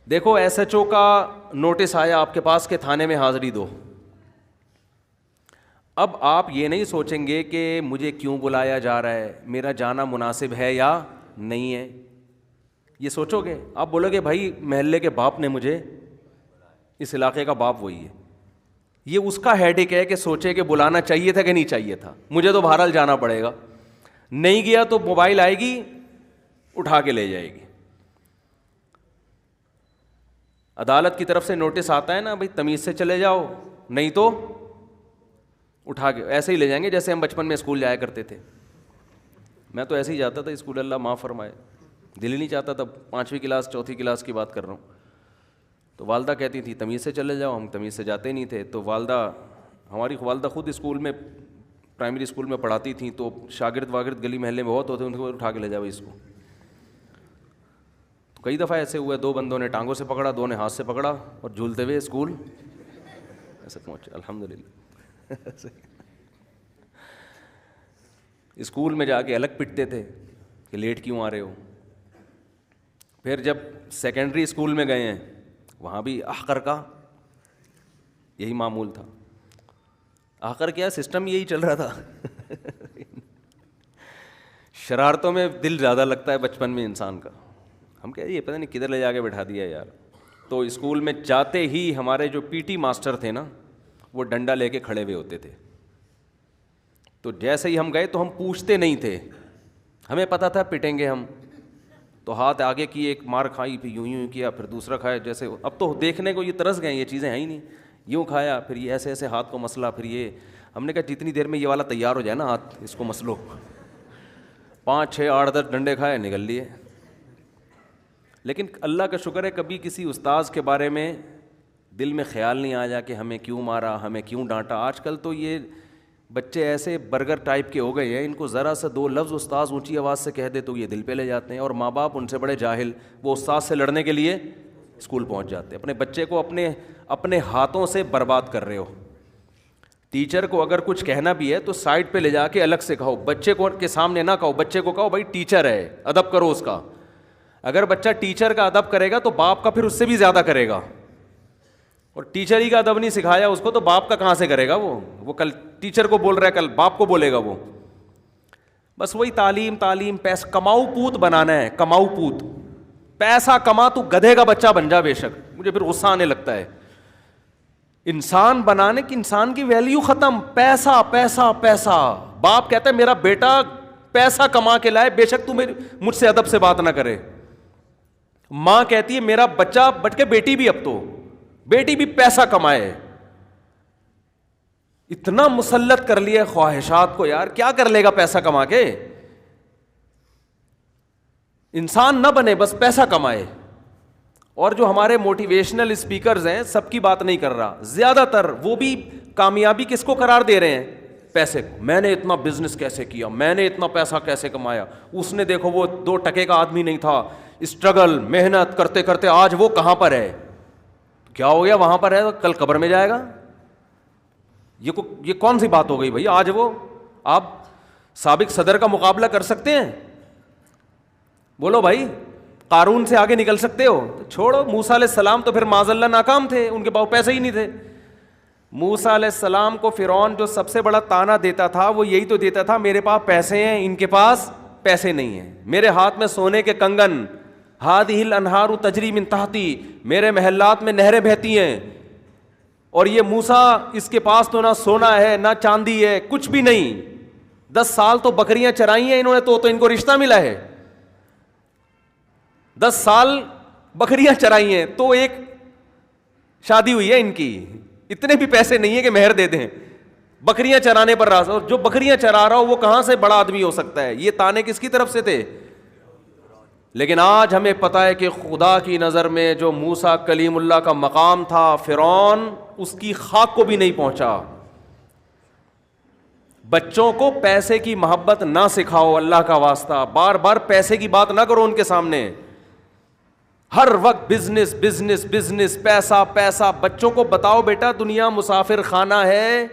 دیکھو S H O کا notice آیا آپ کے پاس کہ تھانے میں حاضری دو. اب آپ یہ نہیں سوچیں گے کہ مجھے کیوں بلایا جا رہا ہے, میرا جانا مناسب ہے یا نہیں ہے, یہ سوچو گے. آپ بولو گے بھائی محلے کے باپ نے مجھے, اس علاقے کا باپ وہی ہے, یہ اس کا ہیڈک ہے کہ سوچے کہ بلانا چاہیے تھا کہ نہیں چاہیے تھا, مجھے تو بہرحال جانا پڑے گا. نہیں گیا تو موبائل آئے گی, اٹھا کے لے جائے گی. عدالت کی طرف سے نوٹس آتا ہے نا, بھائی تمیز سے چلے جاؤ, نہیں تو اٹھا کے ایسے ہی لے جائیں گے جیسے ہم بچپن میں اسکول جایا کرتے تھے. میں تو ایسے ہی جاتا تھا اسکول, اللہ معاف فرمائے, دل ہی نہیں چاہتا تھا. 5ویں کلاس 4تھی کلاس کی بات کر رہا ہوں. تو والدہ کہتی تھی تمیز سے چلے جاؤ, ہم تمیز سے جاتے نہیں تھے. تو ہماری والدہ خود اسکول میں, پرائمری اسکول میں پڑھاتی تھیں, تو شاگرد واگرد گلی محلے میں بہت ہوتے, ان کو اٹھا کے لے جاؤ اس کو. تو کئی دفعہ ایسے ہوئے, 2 بندوں نے ٹانگوں سے پکڑا, 2 نے ہاتھ سے پکڑا, اور جھولتے ہوئے اسکول ایسے پہنچے, الحمدللہ. اسکول میں جا کے الگ پٹتے تھے کہ لیٹ کیوں آ رہے ہو. پھر جب سیکنڈری اسکول میں گئے ہیں, وہاں بھی احقر کا یہی معمول تھا. احقر کیا سسٹم یہی چل رہا تھا. شرارتوں میں دل زیادہ لگتا ہے بچپن میں انسان کا. ہم کہتے یہ پتہ نہیں کدھر لے جا کے بٹھا دیا یار. تو اسکول میں جاتے ہی ہمارے جو پی ٹی ماسٹر تھے نا, وہ ڈنڈا لے کے کھڑے ہوئے ہوتے تھے. تو جیسے ہی ہم گئے تو ہم پوچھتے نہیں تھے, ہمیں پتہ تھا پٹیں گے ہم. تو ہاتھ آگے کی, ایک مار کھائی, پھر یوں کیا, پھر دوسرا کھایا. جیسے اب تو دیکھنے کو یہ ترس گئے, یہ چیزیں ہیں ہی نہیں. یوں کھایا, پھر یہ ایسے ایسے ہاتھ کو مسلا, پھر یہ. ہم نے کہا جتنی دیر میں یہ والا تیار ہو جائے نا ہاتھ, اس کو مسلو. 5 6 8 10 ڈنڈے کھائے, نکل لیے. لیکن اللہ کا شکر ہے کبھی کسی استاذ کے بارے میں دل میں خیال نہیں آیا کہ ہمیں کیوں مارا, ہمیں کیوں ڈانٹا. آج کل تو یہ بچے ایسے برگر ٹائپ کے ہو گئے ہیں, ان کو ذرا سا 2 لفظ استاذ اونچی آواز سے کہہ دے تو یہ دل پہ لے جاتے ہیں. اور ماں باپ ان سے بڑے جاہل, وہ استاذ سے لڑنے کے لیے اسکول پہنچ جاتے ہیں. اپنے بچے کو اپنے ہاتھوں سے برباد کر رہے ہو. ٹیچر کو اگر کچھ کہنا بھی ہے تو سائڈ پہ لے جا کے الگ سے کہو, بچے کو کے سامنے نہ کہو. بچے کو کہو بھائی ٹیچر ہے, ادب کرو اس کا. اگر بچہ ٹیچر کا ادب کرے گا تو باپ کا پھر اس سے بھی زیادہ کرے گا. اور ٹیچر ہی کا ادب نہیں سکھایا اس کو تو باپ کا کہاں سے کرے گا. وہ کل ٹیچر کو بول رہا ہے, کل باپ کو بولے گا. وہ بس وہی تعلیم تعلیم, پیسہ کماؤ پوت بنانا ہے, کماؤ پوت. پیسہ کما, تو گدھے کا بچہ بن جا بے شک. مجھے پھر غصہ آنے لگتا ہے. انسان بنانے کی, انسان کی ویلیو ختم. پیسہ پیسہ پیسہ. باپ کہتا ہے میرا بیٹا پیسہ کما کے لائے, بے شک تو مجھ سے ادب سے بات نہ کرے. ماں کہتی ہے میرا بچہ, بٹ کے بیٹی بھی, اب تو بیٹی بھی پیسہ کمائے. اتنا مسلط کر لیا خواہشات کو یار, کیا کر لے گا پیسہ کما کے. انسان نہ بنے, بس پیسہ کمائے. اور جو ہمارے موٹیویشنل اسپیکرز ہیں, سب کی بات نہیں کر رہا, زیادہ تر وہ بھی کامیابی کس کو قرار دے رہے ہیں, پیسے کو. میں نے اتنا بزنس کیسے کیا, میں نے اتنا پیسہ کیسے کمایا. اس نے دیکھو وہ 2 ٹکے کا آدمی نہیں تھا, اسٹرگل محنت کرتے کرتے آج وہ کہاں پر ہے. کیا ہو گیا, وہاں پر ہے, کل قبر میں جائے گا. یہ کون سی بات ہو گئی بھائی. آج وہ, آپ سابق صدر کا مقابلہ کر سکتے ہیں, بولو بھائی. قارون سے آگے نکل سکتے ہو, تو چھوڑو. موسیٰ علیہ السلام تو پھر معاذ اللہ ناکام تھے, ان کے پاس پیسے ہی نہیں تھے. موسیٰ علیہ السلام کو فرعون جو سب سے بڑا تانا دیتا تھا وہ یہی تو دیتا تھا, میرے پاس پیسے ہیں, ان کے پاس پیسے نہیں ہیں. میرے ہاتھ میں سونے کے کنگن, ہادہ الانہار تجری من تحتی, میرے محلات میں نہریں بہتی ہیں. اور یہ موسیٰ, اس کے پاس تو نہ سونا ہے نہ چاندی ہے, کچھ بھی نہیں. 10 سال تو بکریاں چرائی ہیں انہوں نے, تو ان کو رشتہ ملا ہے. 10 سال بکریاں چرائی ہیں تو ایک شادی ہوئی ہے ان کی. اتنے بھی پیسے نہیں ہیں کہ مہر دے دیں. بکریاں چرانے پر راضی, اور جو بکریاں چرا رہا ہو وہ کہاں سے بڑا آدمی ہو سکتا ہے. یہ تانے کس کی طرف سے تھے. لیکن آج ہمیں پتہ ہے کہ خدا کی نظر میں جو موسیٰ کلیم اللہ کا مقام تھا, فرعون اس کی خاک کو بھی نہیں پہنچا. بچوں کو پیسے کی محبت نہ سکھاؤ, اللہ کا واسطہ. بار بار پیسے کی بات نہ کرو ان کے سامنے. ہر وقت بزنس بزنس بزنس, پیسہ پیسہ. بچوں کو بتاؤ بیٹا دنیا مسافر خانہ ہے,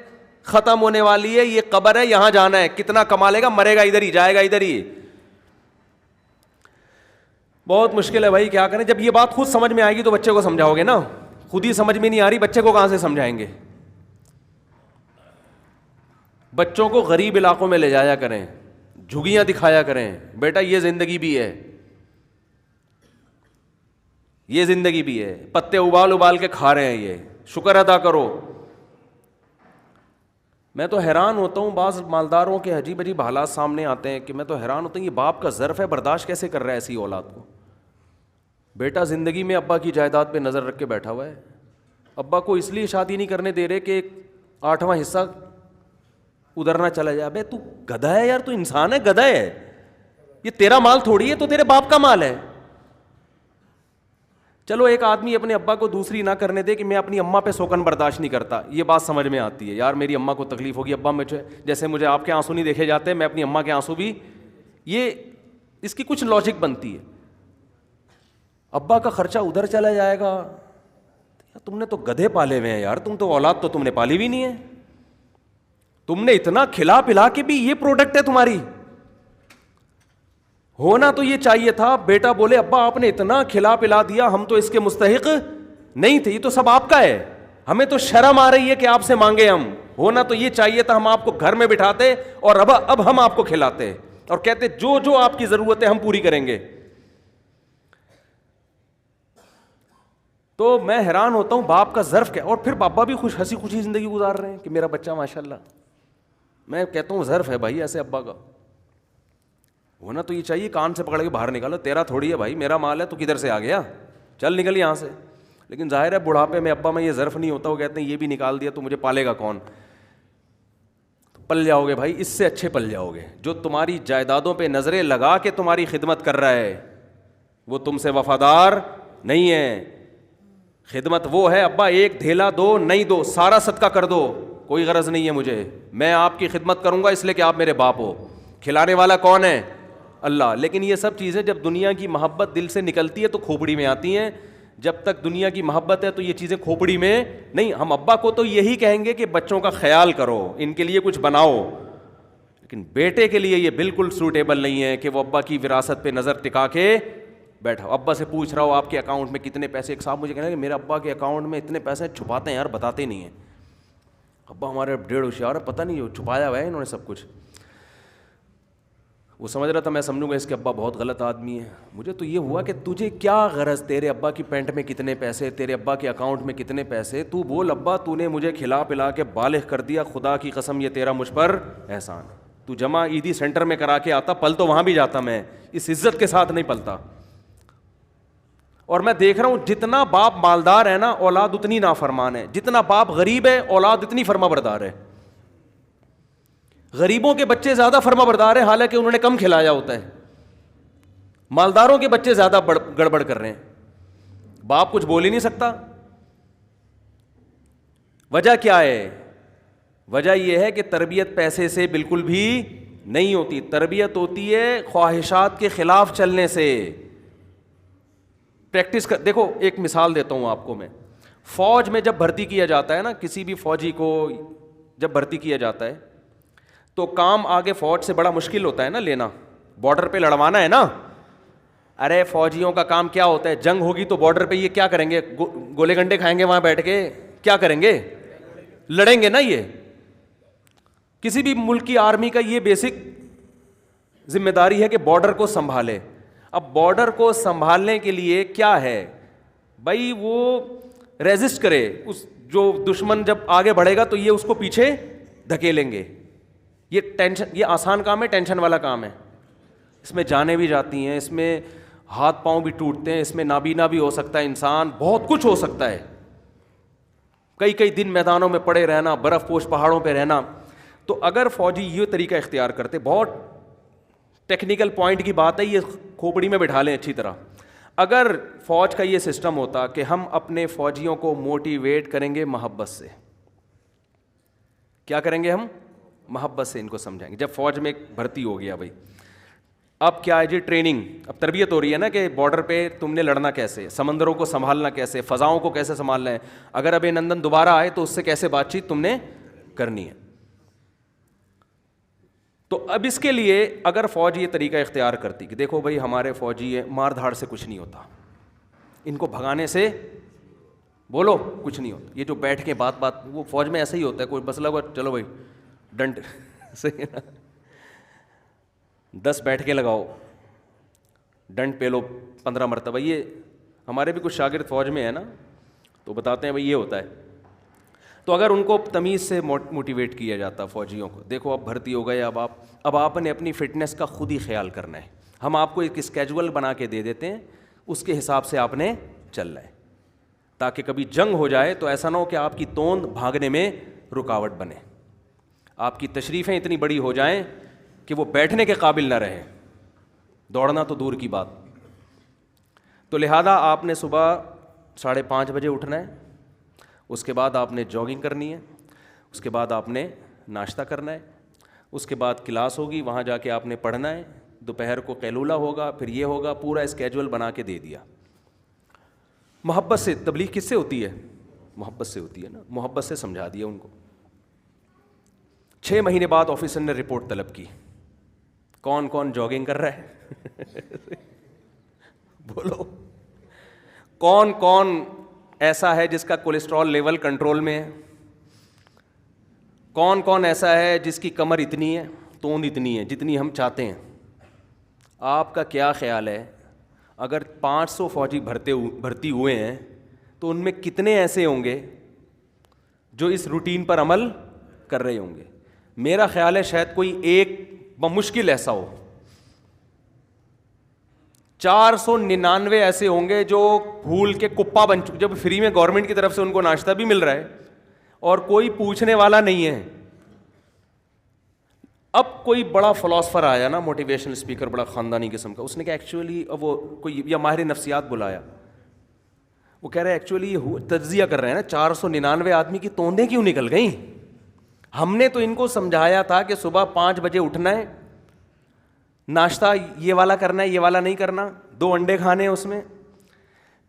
ختم ہونے والی ہے, یہ قبر ہے, یہاں جانا ہے. کتنا کما لے گا, مرے گا ادھر ہی, جائے گا ادھر ہی. بہت مشکل ہے بھائی, کیا کریں. جب یہ بات خود سمجھ میں آئے گی تو بچے کو سمجھاؤ گے نا. خود ہی سمجھ میں نہیں آ رہی, بچے کو کہاں سے سمجھائیں گے. بچوں کو غریب علاقوں میں لے جایا کریں, جھگیاں دکھایا کریں, بیٹا یہ زندگی بھی ہے, یہ زندگی بھی ہے, پتے ابال ابال کے کھا رہے ہیں, یہ شکر ادا کرو. میں تو حیران ہوتا ہوں, بعض مالداروں کے عجیب عجیب حالات سامنے آتے ہیں کہ میں تو حیران ہوتا ہوں یہ باپ کا ظرف ہے, برداشت کیسے کر رہا ہے ایسی اولاد کو. بیٹا زندگی میں ابا کی جائیداد پہ نظر رکھ کے بیٹھا ہوا ہے, ابا کو اس لیے شادی نہیں کرنے دے رہے کہ ایک 8واں حصہ ادھر نہ چلا جائے. ابے تو گدھا ہے یار, تو انسان ہے, گدھا ہے, یہ تیرا مال تھوڑی ہے, تو تیرے باپ کا مال ہے. چلو ایک آدمی اپنے ابا کو دوسری نہ کرنے دے کہ میں اپنی اماں پہ سوکن برداشت نہیں کرتا, یہ بات سمجھ میں آتی ہے. یار میری اماں کو تکلیف ہوگی, ابا مجھے جیسے مجھے آپ کے آنسو نہیں دیکھے جاتے, میں اپنی اماں کے آنسو بھی, یہ اس کی کچھ لاجک بنتی ہے. ابا کا خرچہ ادھر چلا جائے گا, تم نے تو گدھے پالے ہوئے ہیں یار, تم تو اولاد تو تم نے پالی بھی نہیں ہے. تم نے اتنا کھلا پلا کے بھی یہ پروڈکٹ ہے تمہاری. ہونا تو یہ چاہیے تھا بیٹا بولے ابا آپ نے اتنا کھلا پلا دیا, ہم تو اس کے مستحق نہیں تھے, یہ تو سب آپ کا ہے, ہمیں تو شرم آ رہی ہے کہ آپ سے مانگے ہم. ہونا تو یہ چاہیے تھا ہم آپ کو گھر میں بٹھاتے اور اب ہم آپ کو کھلاتے اور کہتے جو جو آپ کی ضرورت ہے ہم پوری کریں گے. تو میں حیران ہوتا ہوں باپ کا ظرف کیا, اور پھر بابا بھی ہنسی خوشی زندگی گزار رہے ہیں کہ میرا بچہ ماشاء اللہ. میں کہتا ہوں ظرف ہے بھائی ایسے ابا کا. ہونا تو یہ چاہیے کان سے پکڑ کے باہر نکالو, تیرا تھوڑی ہے بھائی, میرا مال ہے, تو کدھر سے آ گیا, چل نکل یہاں سے. لیکن ظاہر ہے بڑھاپے میں ابا میں یہ ظرف نہیں ہوتا, وہ کہتے ہیں یہ بھی نکال دیا تو مجھے پالے گا کون. پل جاؤ گے بھائی, اس سے اچھے پل جاؤ گے جو تمہاری جائیدادوں پہ نظریں لگا کے تمہاری خدمت کر رہا ہے, وہ تم سے وفادار نہیں ہے. خدمت وہ ہے ابا ایک دھیلا دو نہیں دو, سارا صدقہ کر دو, کوئی غرض نہیں ہے مجھے, میں آپ کی خدمت کروں گا اس لیے کہ آپ میرے باپ ہو. کھلانے والا کون ہے؟ اللہ. لیکن یہ سب چیزیں جب دنیا کی محبت دل سے نکلتی ہے تو کھوپڑی میں آتی ہیں. جب تک دنیا کی محبت ہے تو یہ چیزیں کھوپڑی میں نہیں. ہم ابا کو تو یہی کہیں گے کہ بچوں کا خیال کرو, ان کے لیے کچھ بناؤ, لیکن بیٹے کے لیے یہ بالکل سوٹیبل نہیں ہے کہ وہ ابا کی وراثت پہ نظر ٹکا کے بیٹھا. ابا سے پوچھ رہا ہو آپ کے اکاؤنٹ میں کتنے پیسے, ایک صاحب مجھے کہنا کہ میرے ابا کے اکاؤنٹ میں اتنے پیسے چھپاتے ہیں یار, بتاتے نہیں ہیں. ابا ہمارے 1.5 ہوشیار ہے, پتہ نہیں چھپایا ہوا ہے انہوں نے سب کچھ. وہ سمجھ رہا تھا میں سمجھوں گا اس کے ابا بہت غلط آدمی ہے. مجھے تو یہ ہوا کہ تجھے کیا غرض, تیرے ابا کی پینٹ میں کتنے پیسے, تیرے ابا کے اکاؤنٹ میں کتنے پیسے, تو بول ابا تو نے مجھے کھلا پلا کے بالغ کر دیا, خدا کی قسم یہ تیرا مجھ پر احسان. تو جمع عیدی سینٹر میں کرا کے آتا, پل تو وہاں بھی جاتا, میں اس عزت کے ساتھ نہیں پلتا. اور میں دیکھ رہا ہوں جتنا باپ مالدار ہے نا اولاد اتنی نافرمان ہے, جتنا باپ غریب ہے اولاد اتنی فرما بردار ہے. غریبوں کے بچے زیادہ فرما بردار ہیں حالانکہ انہوں نے کم کھلایا ہوتا ہے, مالداروں کے بچے زیادہ گڑبڑ کر رہے ہیں. باپ کچھ بول ہی نہیں سکتا. وجہ کیا ہے؟ وجہ یہ ہے کہ تربیت پیسے سے بالکل بھی نہیں ہوتی, تربیت ہوتی ہے خواہشات کے خلاف چلنے سے. پریکٹس کر دیکھو, ایک مثال دیتا ہوں آپ کو میں. فوج میں جب بھرتی کیا جاتا ہے نا, کسی بھی فوجی کو جب بھرتی کیا جاتا ہے تو کام آگے فوج سے بڑا مشکل ہوتا ہے نا لینا, بارڈر پہ لڑوانا ہے نا. ارے فوجیوں کا کام کیا ہوتا ہے, جنگ ہوگی تو بارڈر پہ یہ کیا کریں گے, گولے گنڈے کھائیں گے وہاں بیٹھ کے, کیا کریں گے, لڑیں گے نا. یہ کسی بھی ملک کی آرمی کا یہ بیسک ذمہ داری ہے کہ بارڈر کو سنبھالے. اب بارڈر کو سنبھالنے کے لیے کیا ہے بھائی, وہ ریزسٹ کرے, اس جو دشمن جب آگے بڑھے گا تو یہ اس کو پیچھے دھکیلیں گے. یہ ٹینشن, یہ آسان کام ہے, ٹینشن والا کام ہے. اس میں جانیں بھی جاتی ہیں, اس میں ہاتھ پاؤں بھی ٹوٹتے ہیں, اس میں نابینا بھی ہو سکتا ہے انسان, بہت کچھ ہو سکتا ہے. کئی کئی دن میدانوں میں پڑے رہنا, برف پوش پہاڑوں پہ رہنا. تو اگر فوجی یہ طریقہ اختیار کرتے, بہت ٹیکنیکل پوائنٹ کی بات ہے, یہ کھوپڑی میں بٹھا لیں اچھی طرح. اگر فوج کا یہ سسٹم ہوتا کہ ہم اپنے فوجیوں کو موٹیویٹ کریں گے محبت سے, کیا کریں گے ہم, محبت سے ان کو سمجھائیں گے. جب فوج میں بھرتی ہو گیا بھائی, اب کیا ہے جی, ٹریننگ, اب تربیت ہو رہی ہے نا کہ بارڈر پہ تم نے لڑنا کیسے, سمندروں کو سنبھالنا کیسے, فضاؤں کو کیسے سنبھالنا ہے, اگر ابھی نندن دوبارہ آئے تو اس سے کیسے بات چیت تم نے کرنی ہے. تو اب اس کے لیے اگر فوج یہ طریقہ اختیار کرتی کہ دیکھو بھائی ہمارے فوجی ہیں، مار دھاڑ سے کچھ نہیں ہوتا، ان کو بھگانے سے بولو کچھ نہیں ہوتا، یہ جو بیٹھ کے بات وہ فوج میں ایسا ہی ہوتا ہے، کوئی مسئلہ ہوا چلو بھائی ڈنٹ صحیح ہے نا، 10 بیٹھ کے لگاؤ، ڈنٹ پہ لو 15 مرتبہ. یہ ہمارے بھی کچھ شاگرد فوج میں ہیں نا، تو بتاتے ہیں بھائی یہ ہوتا ہے. تو اگر ان کو تمیز سے موٹیویٹ کیا جاتا فوجیوں کو، دیکھو اب بھرتی ہو گئے، اب آپ نے اپنی فٹنس کا خود ہی خیال کرنا ہے، ہم آپ کو ایک اسکیجول بنا کے دے دیتے ہیں، اس کے حساب سے آپ نے چلنا ہے، تاکہ کبھی جنگ ہو جائے تو ایسا نہ ہو کہ آپ کی توند بھاگنے میں رکاوٹ بنے، آپ کی تشریفیں اتنی بڑی ہو جائیں کہ وہ بیٹھنے کے قابل نہ رہیں، دوڑنا تو دور کی بات. تو لہذا آپ نے صبح 5:30 بجے اٹھنا ہے، اس کے بعد آپ نے جاگنگ کرنی ہے، اس کے بعد آپ نے ناشتہ کرنا ہے، اس کے بعد کلاس ہوگی، وہاں جا کے آپ نے پڑھنا ہے، دوپہر کو قیلولہ ہوگا، پھر یہ ہوگا، پورا اسکیجول بنا کے دے دیا. محبت سے تبلیغ کس سے ہوتی ہے؟ محبت سے ہوتی ہے نا، محبت سے سمجھا دیا ان کو. 6 مہینے بعد آفیسر نے رپورٹ طلب کی، کون کون جاگنگ کر رہا ہے بولو، کون کون ایسا ہے جس کا کولیسٹرول لیول کنٹرول میں ہے، کون کون ایسا ہے جس کی کمر اتنی ہے، توند اتنی ہے جتنی ہم چاہتے ہیں. آپ کا کیا خیال ہے اگر 500 فوجی بھرتی ہوئے ہیں تو ان میں کتنے ایسے ہوں گے جو اس روٹین پر عمل کر رہے ہوں گے؟ میرا خیال ہے شاید کوئی ایک بمشکل ایسا ہو، 499 ایسے ہوں گے جو بھول کے کپا بن چکے، جب فری میں گورنمنٹ کی طرف سے ان کو ناشتہ بھی مل رہا ہے اور کوئی پوچھنے والا نہیں ہے. اب کوئی بڑا فلاسفر آیا نا، موٹیویشنل اسپیکر، بڑا خاندانی قسم کا، اس نے کہا ایکچولی وہ کوئی یا ماہر نفسیات بلایا، وہ کہہ رہے ایکچولی تجزیہ کر رہے ہیں نا، 499 آدمی کی توندیں کیوں نکل گئیں؟ ہم نے تو ان کو سمجھایا تھا کہ صبح 5 بجے اٹھنا ہے، ناشتہ یہ والا کرنا ہے، یہ والا نہیں کرنا، 2 انڈے کھانے ہیں اس میں،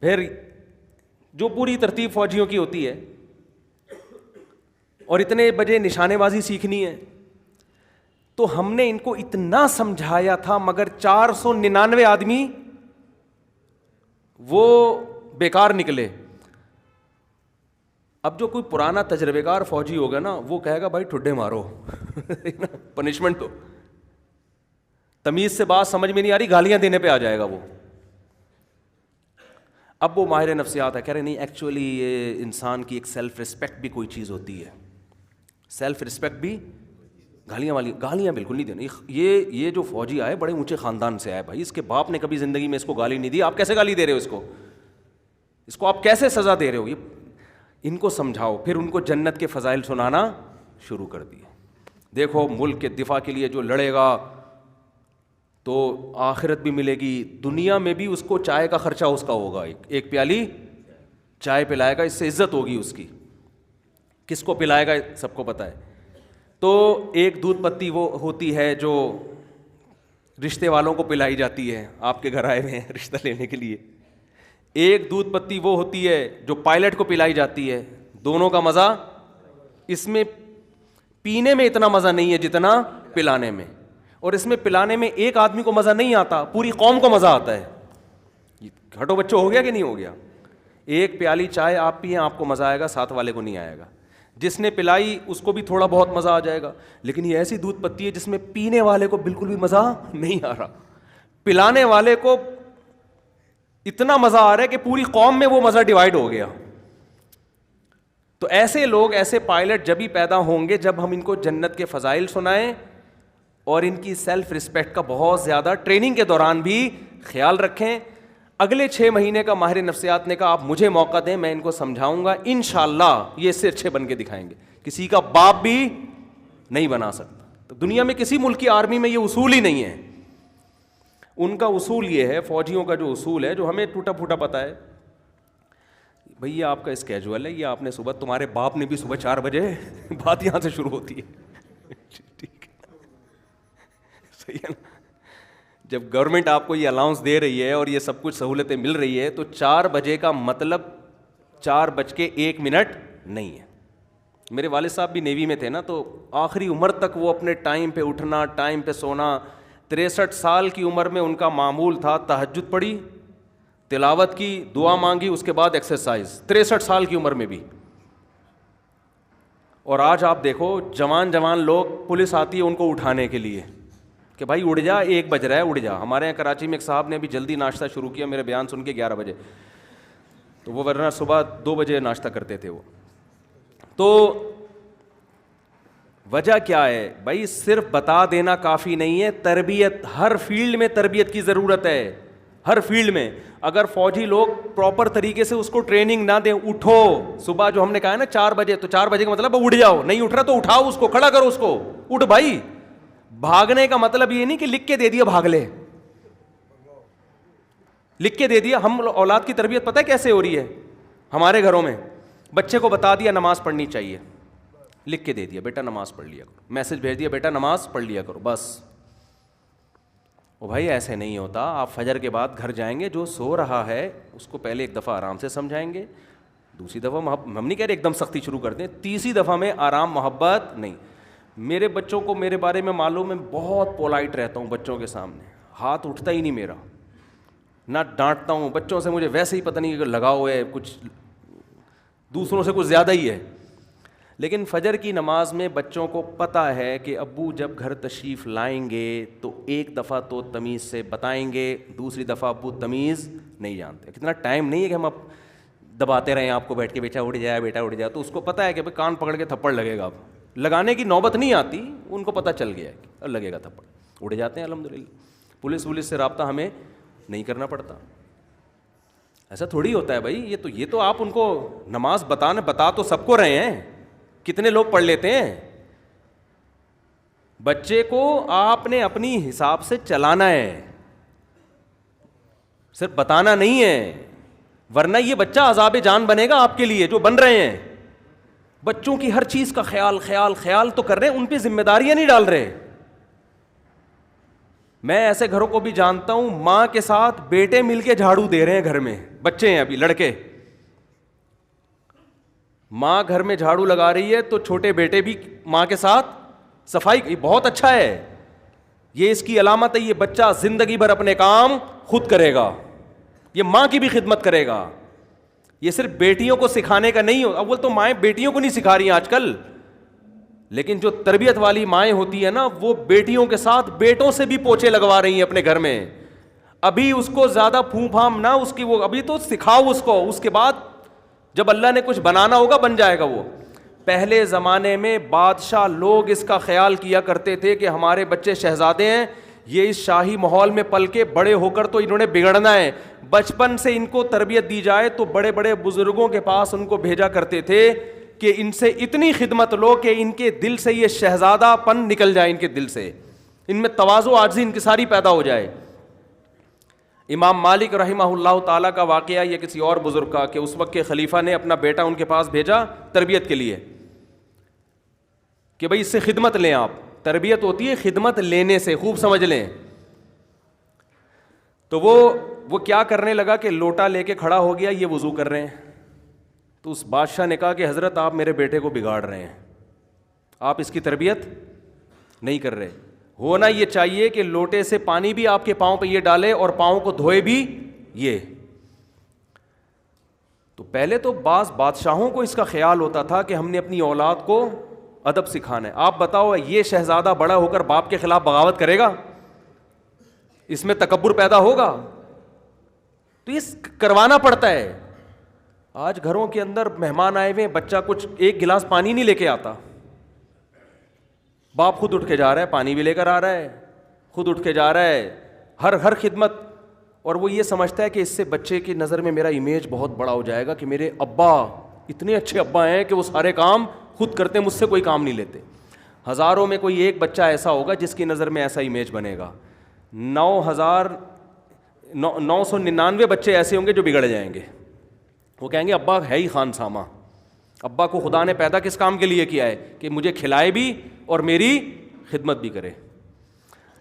پھر جو پوری ترتیب فوجیوں کی ہوتی ہے، اور اتنے بجے نشانے بازی سیکھنی ہے. تو ہم نے ان کو اتنا سمجھایا تھا، مگر 499 آدمی وہ بیکار نکلے. اب جو کوئی پرانا تجربے کار فوجی ہوگا نا، وہ کہے گا بھائی ٹھڈے مارو پنشمنٹ دو، تمیز سے بات سمجھ میں نہیں آ رہی، گالیاں دینے پہ آ جائے گا وہ. اب وہ ماہر نفسیات ہے، کہہ رہے نہیں ایکچولی یہ انسان کی ایک سیلف رسپیکٹ بھی کوئی چیز ہوتی ہے، سیلف رسپیکٹ بھی، گالیاں بالکل نہیں دینا. یہ جو فوجی آئے بڑے اونچے خاندان سے آئے بھائی، اس کے باپ نے کبھی زندگی میں اس کو گالی نہیں دی، آپ کیسے گالی دے رہے ہو اس کو آپ کیسے سزا دے رہے ہو؟ یہ ان کو سمجھاؤ. پھر ان کو جنت کے فضائل سنانا شروع کر دیے. دیکھو ملک کے دفاع کے لیے جو لڑے گا تو آخرت بھی ملے گی، دنیا میں بھی اس کو چائے کا خرچہ اس کا ہوگا، ایک پیالی چائے پلائے گا، اس سے عزت ہوگی اس کی. کس کو پلائے گا سب کو پتہ ہے. تو ایک دودھ پتی وہ ہوتی ہے جو رشتے والوں کو پلائی جاتی ہے، آپ کے گھر آئے ہوئے ہیں رشتہ لینے کے لیے. ایک دودھ پتی وہ ہوتی ہے جو پائلٹ کو پلائی جاتی ہے. دونوں کا مزہ، اس میں پینے میں اتنا مزہ نہیں ہے جتنا پلانے میں، اور اس میں پلانے میں ایک آدمی کو مزہ نہیں آتا، پوری قوم کو مزہ آتا ہے. ہٹو بچوں، ہو گیا کہ نہیں ہو گیا؟ ایک پیالی چائے آپ پئیں، آپ کو مزہ آئے گا، ساتھ والے کو نہیں آئے گا. جس نے پلائی اس کو بھی تھوڑا بہت مزہ آ جائے گا، لیکن یہ ایسی دودھ پتی ہے جس میں پینے والے کو بالکل بھی مزہ نہیں آ رہا، پلانے والے کو اتنا مزہ آ رہا ہے کہ پوری قوم میں وہ مزہ ڈیوائیڈ ہو گیا. تو ایسے لوگ، ایسے پائلٹ جب ہی پیدا ہوں گے جب ہم ان کو جنت کے فضائل سنائیں اور ان کی سیلف رسپیکٹ کا بہت زیادہ ٹریننگ کے دوران بھی خیال رکھیں. اگلے 6 مہینے کا ماہر نفسیات نے کہا آپ مجھے موقع دیں، میں ان کو سمجھاؤں گا، انشاءاللہ یہ اس سے اچھے بن کے دکھائیں گے، کسی کا باپ بھی نہیں بنا سکتا. تو دنیا میں کسی ملک کی آرمی میں یہ اصول ہی نہیں ہے. ان کا اصول یہ ہے، فوجیوں کا جو اصول ہے، جو ہمیں ٹوٹا پھوٹا پتہ ہے، بھئی یہ آپ کا اسکیجول ہے، یہ آپ نے صبح، تمہارے باپ نے بھی صبح 4 بجے، بات یہاں سے شروع ہوتی ہے. ٹھیک ہے، صحیح ہے نا؟ جب گورنمنٹ آپ کو یہ الاؤنس دے رہی ہے اور یہ سب کچھ سہولتیں مل رہی ہے، تو 4 بجے کا مطلب 4:01 نہیں ہے. میرے والد صاحب بھی نیوی میں تھے نا, تو آخری عمر تک وہ اپنے ٹائم پہ اٹھنا, ٹائم پہ سونا. 63 سال کی عمر میں ان کا معمول تھا تہجد پڑھی, تلاوت کی, دعا مانگی, اس کے بعد ایکسرسائز. 63 سال کی عمر میں بھی. اور آج آپ دیکھو جوان لوگ, پولیس آتی ہے ان کو اٹھانے کے لیے کہ بھائی اڑ جا, 1 بج رہا ہے, اڑ جا. ہمارے یہاں کراچی میں ایک صاحب نے ابھی جلدی ناشتہ شروع کیا میرے بیان سن کے 11 بجے, تو وہ ورنہ صبح 2 بجے ناشتہ کرتے تھے وہ. تو وجہ کیا ہے بھائی؟ صرف بتا دینا کافی نہیں ہے, تربیت, ہر فیلڈ میں تربیت کی ضرورت ہے, ہر فیلڈ میں. اگر فوجی لوگ پراپر طریقے سے اس کو ٹریننگ نہ دیں, اٹھو صبح, جو ہم نے کہا ہے نا 4 بجے, تو 4 بجے کا مطلب اٹھ جاؤ. نہیں اٹھ رہا تو اٹھاؤ اس کو, کھڑا کرو اس کو, اٹھ بھائی. بھاگنے کا مطلب یہ نہیں کہ لکھ کے دے دیا بھاگ لے, لکھ کے دے دیا. ہم اولاد کی تربیت پتہ ہے کیسے ہو رہی ہے ہمارے گھروں میں؟ بچے کو بتا دیا نماز پڑھنی چاہیے, لکھ کے دے دیا بیٹا نماز پڑھ لیا کرو, میسج بھیج دیا بیٹا نماز پڑھ لیا کرو, بس. او بھائی ایسے نہیں ہوتا. آپ فجر کے بعد گھر جائیں گے, جو سو رہا ہے اس کو پہلے 1 دفعہ آرام سے سمجھائیں گے, دوسری دفعہ ہم نہیں کہہ رہے ایک دم سختی شروع کر دیں, تیسری دفعہ میں آرام محبت نہیں. میرے بچوں کو میرے بارے میں معلوم ہے, بہت پولائٹ رہتا ہوں بچوں کے سامنے, ہاتھ اٹھتا ہی نہیں میرا, نہ ڈانٹتا ہوں. بچوں سے مجھے ویسے ہی پتہ نہیں کہ لگاؤ ہے, کچھ دوسروں سے کچھ زیادہ ہی ہے. لیکن فجر کی نماز میں بچوں کو پتہ ہے کہ ابو جب گھر تشریف لائیں گے تو 1 دفعہ تو تمیز سے بتائیں گے, دوسری دفعہ ابو تمیز نہیں جانتے. کتنا ٹائم نہیں ہے کہ ہم اب دباتے رہیں آپ کو بیٹھ کے, بیٹا اٹھ جائے, بیٹا اٹھ جائے. تو اس کو پتہ ہے کہ بھائی کان پکڑ کے تھپڑ لگے گا, اب لگانے کی نوبت نہیں آتی, ان کو پتہ چل گیا کہ لگے گا تھپڑ, اڑ جاتے ہیں الحمدللہ. پولیس سے رابطہ ہمیں نہیں کرنا پڑتا. ایسا تھوڑی ہوتا ہے بھائی. یہ تو آپ ان کو نماز بتا تو سب کو رہے ہیں, کتنے لوگ پڑھ لیتے ہیں. بچے کو آپ نے اپنی حساب سے چلانا ہے, صرف بتانا نہیں ہے, ورنہ یہ بچہ عذاب جان بنے گا آپ کے لیے جو بن رہے ہیں. بچوں کی ہر چیز کا خیال تو کر رہے ہیں, ان پہ ذمہ داریاں نہیں ڈال رہے. میں ایسے گھروں کو بھی جانتا ہوں, ماں کے ساتھ بیٹے مل کے جھاڑو دے رہے ہیں گھر میں, بچے ہیں ابھی لڑکے, ماں گھر میں جھاڑو لگا رہی ہے تو چھوٹے بیٹے بھی ماں کے ساتھ صفائی. بہت اچھا ہے, یہ اس کی علامت ہے. یہ بچہ زندگی بھر اپنے کام خود کرے گا, یہ ماں کی بھی خدمت کرے گا. یہ صرف بیٹیوں کو سکھانے کا نہیں ہو, اول تو مائیں بیٹیوں کو نہیں سکھا رہی ہیں آج کل, لیکن جو تربیت والی مائیں ہوتی ہیں نا, وہ بیٹیوں کے ساتھ بیٹوں سے بھی پوچھے لگوا رہی ہیں اپنے گھر میں. ابھی اس کو زیادہ پھوں پھام نہ اس کی, وہ ابھی تو سکھاؤ اس کو, اس کے بعد جب اللہ نے کچھ بنانا ہوگا بن جائے گا وہ. پہلے زمانے میں بادشاہ لوگ اس کا خیال کیا کرتے تھے کہ ہمارے بچے شہزادے ہیں, یہ اس شاہی ماحول میں پل کے بڑے ہو کر تو انہوں نے بگڑنا ہے, بچپن سے ان کو تربیت دی جائے. تو بڑے بڑے بزرگوں کے پاس ان کو بھیجا کرتے تھے کہ ان سے اتنی خدمت لو کہ ان کے دل سے یہ شہزادہ پن نکل جائے, ان کے دل سے ان میں تواضع عاجزی انکساری پیدا ہو جائے. امام مالک رحمہ اللہ تعالیٰ کا واقعہ یہ کسی اور بزرگ کا, کہ اس وقت کے خلیفہ نے اپنا بیٹا ان کے پاس بھیجا تربیت کے لیے کہ بھائی اس سے خدمت لیں آپ. تربیت ہوتی ہے خدمت لینے سے, خوب سمجھ لیں. تو وہ کیا کرنے لگا کہ لوٹا لے کے کھڑا ہو گیا, یہ وضو کر رہے ہیں. تو اس بادشاہ نے کہا کہ حضرت آپ میرے بیٹے کو بگاڑ رہے ہیں, آپ اس کی تربیت نہیں کر رہے. ہونا یہ چاہیے کہ لوٹے سے پانی بھی آپ کے پاؤں پہ یہ ڈالے اور پاؤں کو دھوئے بھی یہ. تو پہلے تو بعض بادشاہوں کو اس کا خیال ہوتا تھا کہ ہم نے اپنی اولاد کو ادب سکھانا ہے. آپ بتاؤ یہ شہزادہ بڑا ہو کر باپ کے خلاف بغاوت کرے گا؟ اس میں تکبر پیدا ہوگا. تو یہ کروانا پڑتا ہے. آج گھروں کے اندر مہمان آئے ہوئے, بچہ کچھ 1 گلاس پانی نہیں لے کے آتا, باپ خود اٹھ کے جا رہا ہے, پانی بھی لے کر آ رہا ہے, خود اٹھ کے جا رہا ہے, ہر خدمت. اور وہ یہ سمجھتا ہے کہ اس سے بچے کی نظر میں میرا امیج بہت بڑا ہو جائے گا کہ میرے ابا اتنے اچھے ابا ہیں کہ وہ سارے کام خود کرتے ہیں, مجھ سے کوئی کام نہیں لیتے. ہزاروں میں کوئی ایک بچہ ایسا ہوگا جس کی نظر میں ایسا امیج بنے گا. 999 بچے ایسے ہوں گے جو بگڑ جائیں گے. وہ کہیں گے ابا ہے ہی خان سامہ, ابا کو خدا نے پیدا کس کام کے لیے کیا ہے کہ مجھے کھلائے بھی اور میری خدمت بھی کرے.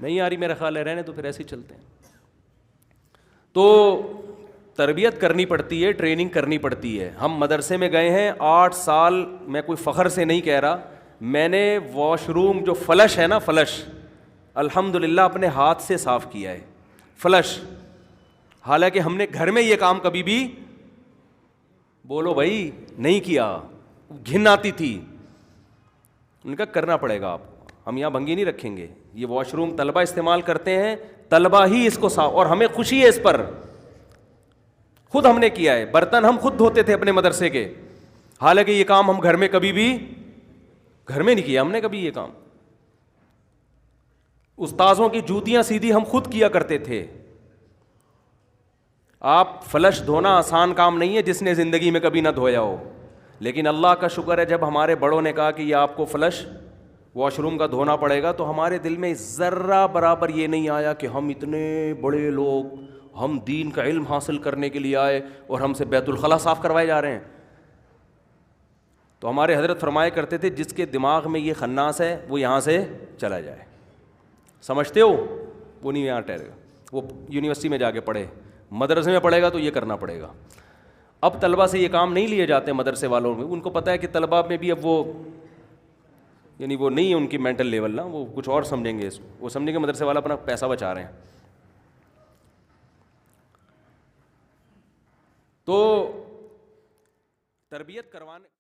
نہیں آ رہی میرا خیال ہے, رہنے تو پھر ایسے ہی چلتے ہیں. تو تربیت کرنی پڑتی ہے, ٹریننگ کرنی پڑتی ہے. ہم مدرسے میں گئے ہیں 8 سال, میں کوئی فخر سے نہیں کہہ رہا, میں نے واش روم جو فلش ہے نا, فلش الحمدللہ اپنے ہاتھ سے صاف کیا ہے, فلش. حالانکہ ہم نے گھر میں یہ کام کبھی بھی, بولو بھائی, نہیں کیا, گھن آتی تھی. ان کا کرنا پڑے گا آپ, ہم یہاں بھنگی نہیں رکھیں گے. یہ واش روم طلبہ استعمال کرتے ہیں, طلبہ ہی اس کو صاف, اور ہمیں خوشی ہے اس پر, خود ہم نے کیا ہے. برتن ہم خود دھوتے تھے اپنے مدرسے کے, حالانکہ یہ کام ہم گھر میں کبھی بھی گھر میں نہیں کیا ہم نے کبھی یہ کام. استاذوں کی جوتیاں سیدھی ہم خود کیا کرتے تھے. آپ فلش دھونا آسان کام نہیں ہے جس نے زندگی میں کبھی نہ دھویا ہو, لیکن اللہ کا شکر ہے جب ہمارے بڑوں نے کہا کہ یہ آپ کو فلش واش روم کا دھونا پڑے گا, تو ہمارے دل میں ذرہ برابر یہ نہیں آیا کہ ہم اتنے بڑے لوگ, ہم دین کا علم حاصل کرنے کے لیے آئے اور ہم سے بیت الخلا صاف کروائے جا رہے ہیں. تو ہمارے حضرت فرمایا کرتے تھے جس کے دماغ میں یہ خناس ہے وہ یہاں سے چلا جائے. سمجھتے ہو, وہ نہیں یہاں ٹھہرے گا, وہ یونیورسٹی میں جا کے پڑھے, مدرسے میں پڑھے گا تو یہ کرنا پڑے گا. اب طلبہ سے یہ کام نہیں لیے جاتے مدرسے والوں میں, ان کو پتہ ہے کہ طلبہ میں بھی اب وہ, یعنی وہ نہیں ہے ان کی مینٹل لیول نا, وہ کچھ اور سمجھیں گے اس کو, وہ سمجھیں گے مدرسے والا اپنا پیسہ بچا رہے ہیں. تو تربیت کروانے